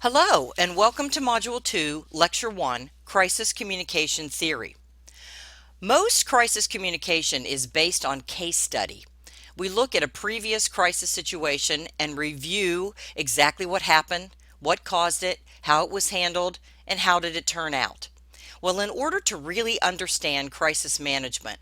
Hello, and welcome to Module 2, Lecture 1, Crisis Communication Theory. Most crisis communication is based on case study. We look at a previous crisis situation and review exactly what happened, what caused it, how it was handled, and how did it turn out. Well, in order to really understand crisis management,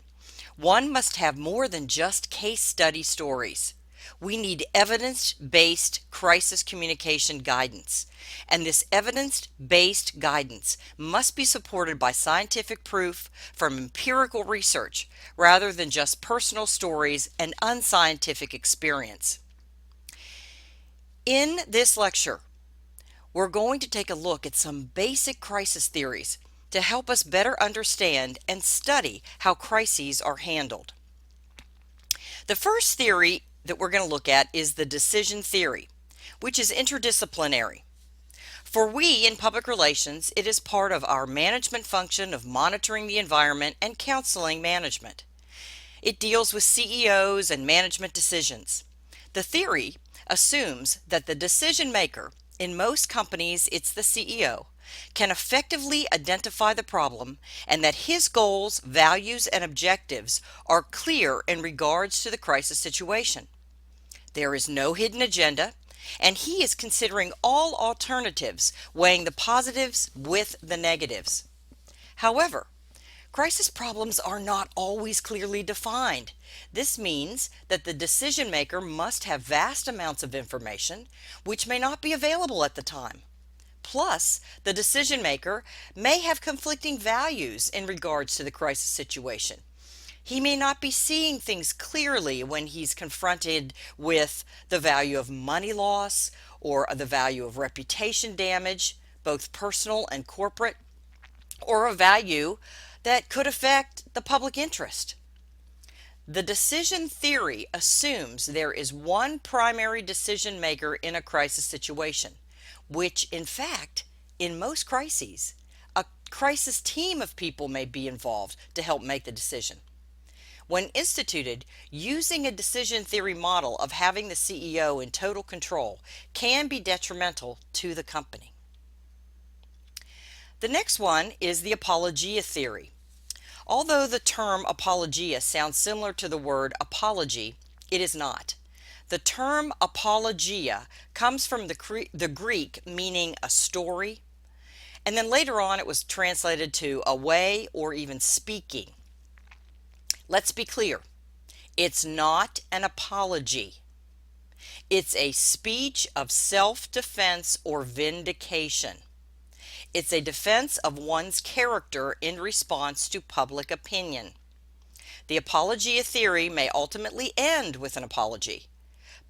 one must have more than just case study stories. We need evidence-based crisis communication guidance, and this evidence-based guidance must be supported by scientific proof from empirical research rather than just personal stories and unscientific experience. In this lecture, we're going to take a look at some basic crisis theories to help us better understand and study how crises are handled. The first theory that we're going to look at is the decision theory, which is interdisciplinary. For we in public relations, it is part of our management function of monitoring the environment and counseling management. It deals with CEOs and management decisions. The theory assumes that the decision maker, in most companies it's the CEO, can effectively identify the problem and that his goals, values, and objectives are clear in regards to the crisis situation. There is no hidden agenda, and he is considering all alternatives, weighing the positives with the negatives. However, crisis problems are not always clearly defined. This means that the decision maker must have vast amounts of information, which may not be available at the time. Plus, the decision maker may have conflicting values in regards to the crisis situation. He may not be seeing things clearly when he's confronted with the value of money loss or the value of reputation damage, both personal and corporate, or a value that could affect the public interest. The decision theory assumes there is one primary decision maker in a crisis situation, which in fact, in most crises, a crisis team of people may be involved to help make the decision. When instituted, using a decision theory model of having the CEO in total control can be detrimental to the company. The next one is the apologia theory. Although the term apologia sounds similar to the word apology, it is not. The term apologia comes from the Greek meaning a story, and then later on it was translated to a way or even speaking. Let's be clear. It's not an apology. It's a speech of self-defense or vindication. It's a defense of one's character in response to public opinion. The apologia theory may ultimately end with an apology,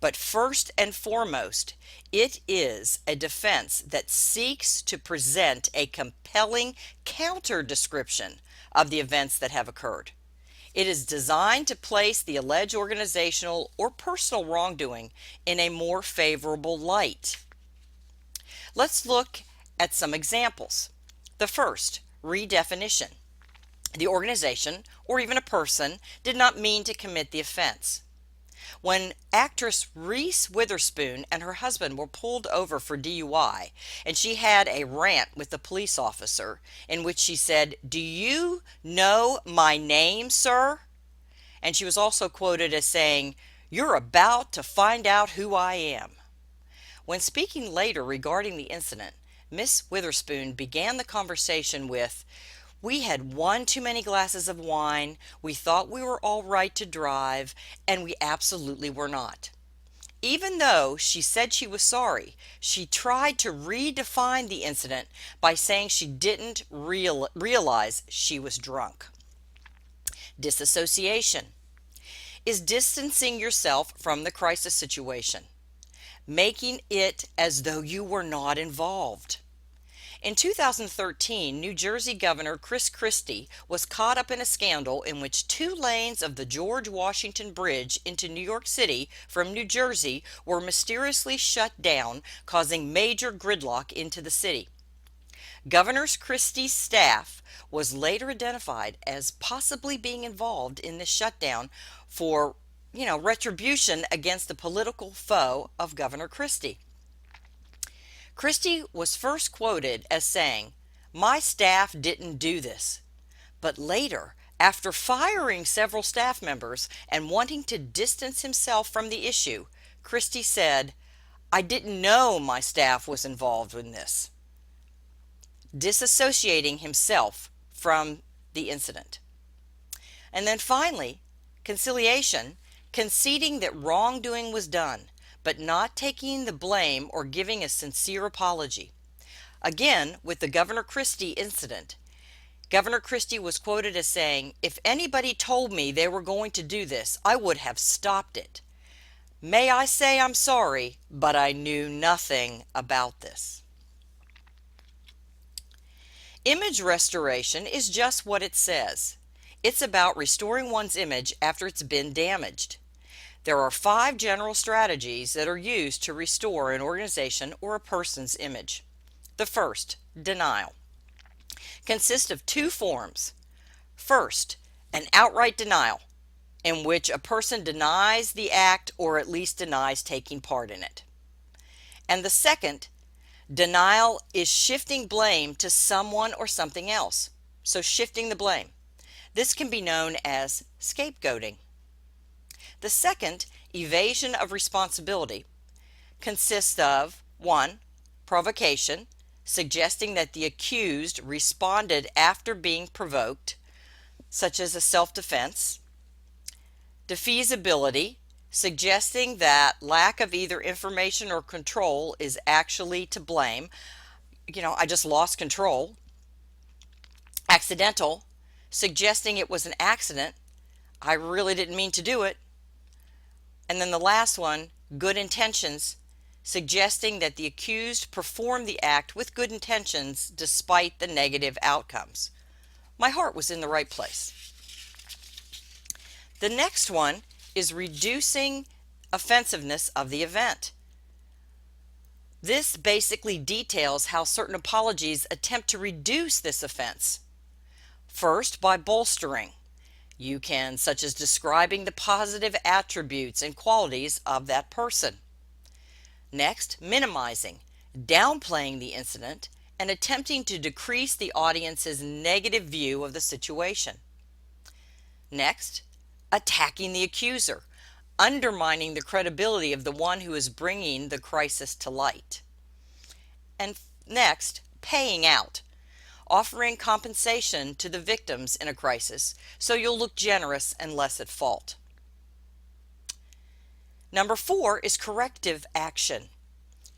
but first and foremost, it is a defense that seeks to present a compelling counter description of the events that have occurred. It is designed to place the alleged organizational or personal wrongdoing in a more favorable light. Let's look at some examples. The first, redefinition. The organization, or even a person, did not mean to commit the offense. When actress Reese Witherspoon and her husband were pulled over for DUI, and she had a rant with the police officer in which she said, "Do you know my name, sir?" And she was also quoted as saying, "You're about to find out who I am." When speaking later regarding the incident, Miss Witherspoon began the conversation with, "We had one too many glasses of wine, we thought we were all right to drive, and we absolutely were not." Even though she said she was sorry, she tried to redefine the incident by saying she didn't realize she was drunk. Disassociation is distancing yourself from the crisis situation, making it as though you were not involved. In 2013, New Jersey Governor Chris Christie was caught up in a scandal in which 2 lanes of the George Washington Bridge into New York City from New Jersey were mysteriously shut down, causing major gridlock into the city. Governor Christie's staff was later identified as possibly being involved in this shutdown for, retribution against the political foe of Governor Christie. Christie was first quoted as saying, "My staff didn't do this." But later, after firing several staff members and wanting to distance himself from the issue, Christie said, "I didn't know my staff was involved in this," disassociating himself from the incident. And then finally, conciliation, conceding that wrongdoing was done, but not taking the blame or giving a sincere apology. Again, with the Governor Christie incident, Governor Christie was quoted as saying, "If anybody told me they were going to do this, I would have stopped it. May I say I'm sorry, but I knew nothing about this." Image restoration is just what it says. It's about restoring one's image after it's been damaged. There are 5 general strategies that are used to restore an organization or a person's image. The first, denial, consists of 2 forms. First, an outright denial, in which a person denies the act or at least denies taking part in it. And the second, denial, is shifting blame to someone or something else. So shifting the blame. This can be known as scapegoating. The second, evasion of responsibility, consists of 1. Provocation, suggesting that the accused responded after being provoked, such as a self-defense. Defeasibility, suggesting that lack of either information or control is actually to blame. I just lost control. Accidental, suggesting it was an accident. I really didn't mean to do it. And then the last one, good intentions, suggesting that the accused performed the act with good intentions despite the negative outcomes. My heart was in the right place. The next one is reducing offensiveness of the event. This basically details how certain apologies attempt to reduce this offense. First, by bolstering. You can, such as describing the positive attributes and qualities of that person. Next, minimizing, downplaying the incident and attempting to decrease the audience's negative view of the situation. Next, attacking the accuser, undermining the credibility of the one who is bringing the crisis to light. And next, paying out, offering compensation to the victims in a crisis so you'll look generous and less at fault. Number 4 is corrective action.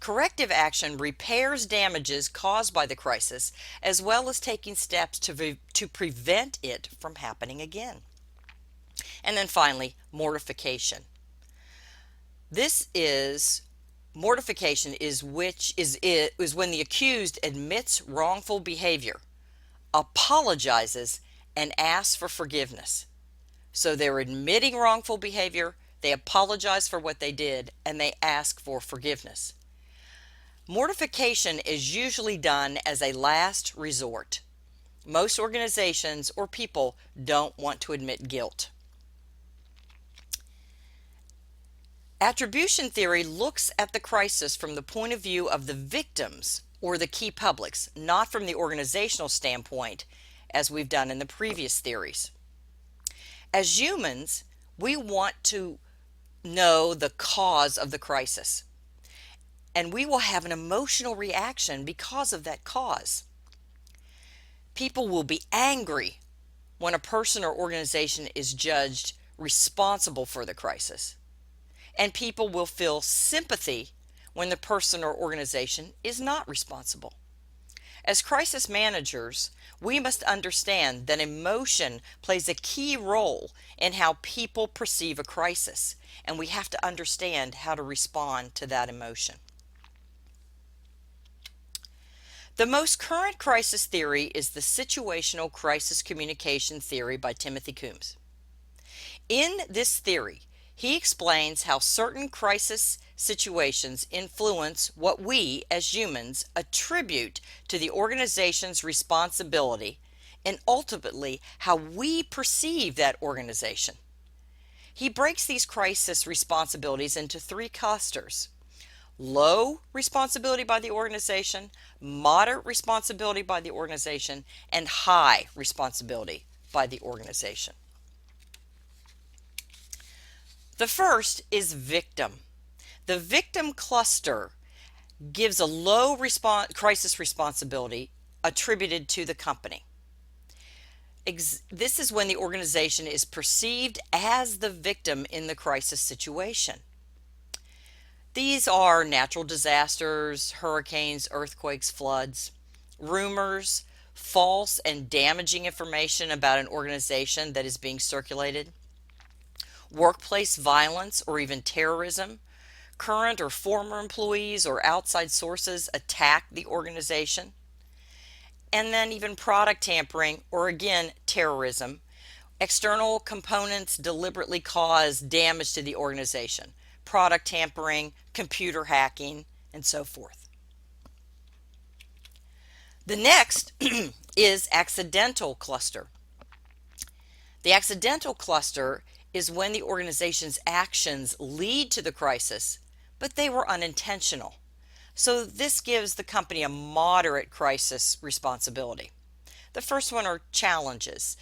Corrective action repairs damages caused by the crisis as well as taking steps to prevent it from happening again. And then finally, mortification. Mortification is when the accused admits wrongful behavior, apologizes, and asks for forgiveness. So they're admitting wrongful behavior, they apologize for what they did, and they ask for forgiveness. Mortification is usually done as a last resort. Most organizations or people don't want to admit guilt. Attribution theory looks at the crisis from the point of view of the victims or the key publics, not from the organizational standpoint, as we've done in the previous theories. As humans, we want to know the cause of the crisis, and we will have an emotional reaction because of that cause. People will be angry when a person or organization is judged responsible for the crisis. And people will feel sympathy when the person or organization is not responsible. As crisis managers, we must understand that emotion plays a key role in how people perceive a crisis, and we have to understand how to respond to that emotion. The most current crisis theory is the situational crisis communication theory by Timothy Coombs. In this theory, he explains how certain crisis situations influence what we as humans attribute to the organization's responsibility and ultimately how we perceive that organization. He breaks these crisis responsibilities into 3 clusters. low responsibility by the organization, moderate responsibility by the organization, and high responsibility by the organization. The first is victim. The victim cluster gives a low crisis responsibility attributed to the company. This is when the organization is perceived as the victim in the crisis situation. These are natural disasters, hurricanes, earthquakes, floods, rumors, false and damaging information about an organization that is being circulated, workplace violence or even terrorism. Current or former employees or outside sources attack the organization. And then even product tampering or again terrorism. External components deliberately cause damage to the organization. Product tampering, computer hacking, and so forth. The next is accidental cluster. The accidental cluster is when the organization's actions lead to the crisis, but they were unintentional. So this gives the company a moderate crisis responsibility. The first one are challenges.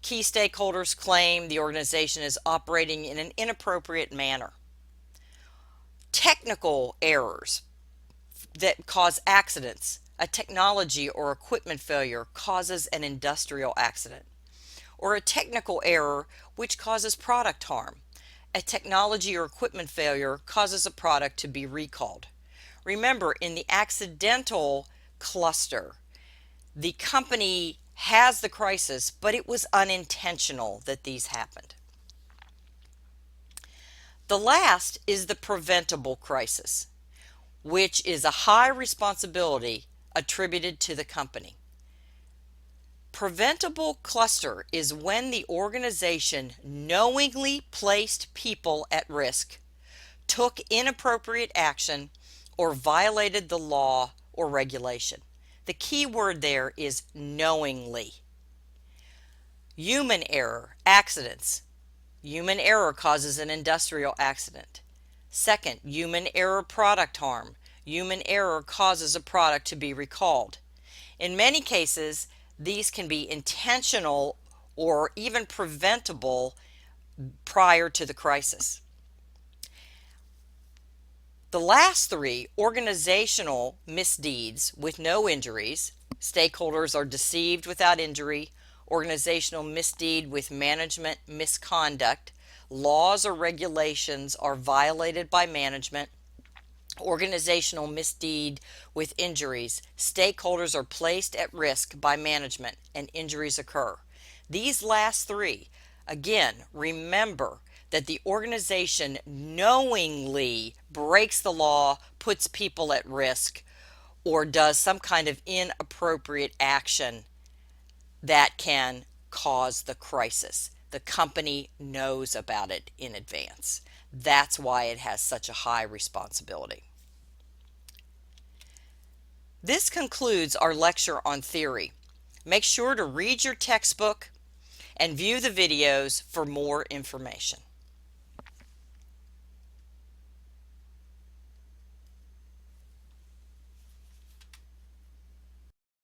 Key stakeholders claim the organization is operating in an inappropriate manner. Technical errors that cause accidents. A technology or equipment failure causes an industrial accident. Or a technical error which causes product harm. A technology or equipment failure causes a product to be recalled. Remember, in the accidental cluster, the company has the crisis, but it was unintentional that these happened. The last is the preventable crisis, which is a high responsibility attributed to the company. Preventable cluster is when the organization knowingly placed people at risk, took inappropriate action, or violated the law or regulation. The key word there is knowingly. Human error, accidents. Human error causes an industrial accident. Second, human error, product harm. Human error causes a product to be recalled. In many cases, these can be intentional or even preventable prior to the crisis. The last three, organizational misdeeds with no injuries. Stakeholders are deceived without injury. Organizational misdeed with management misconduct. Laws or regulations are violated by management. Organizational misdeed with injuries. Stakeholders are placed at risk by management and injuries occur. These last three, again, remember that the organization knowingly breaks the law, puts people at risk, or does some kind of inappropriate action that can cause the crisis. The company knows about it in advance. That's why it has such a high responsibility. This concludes our lecture on theory. Make sure to read your textbook and view the videos for more information.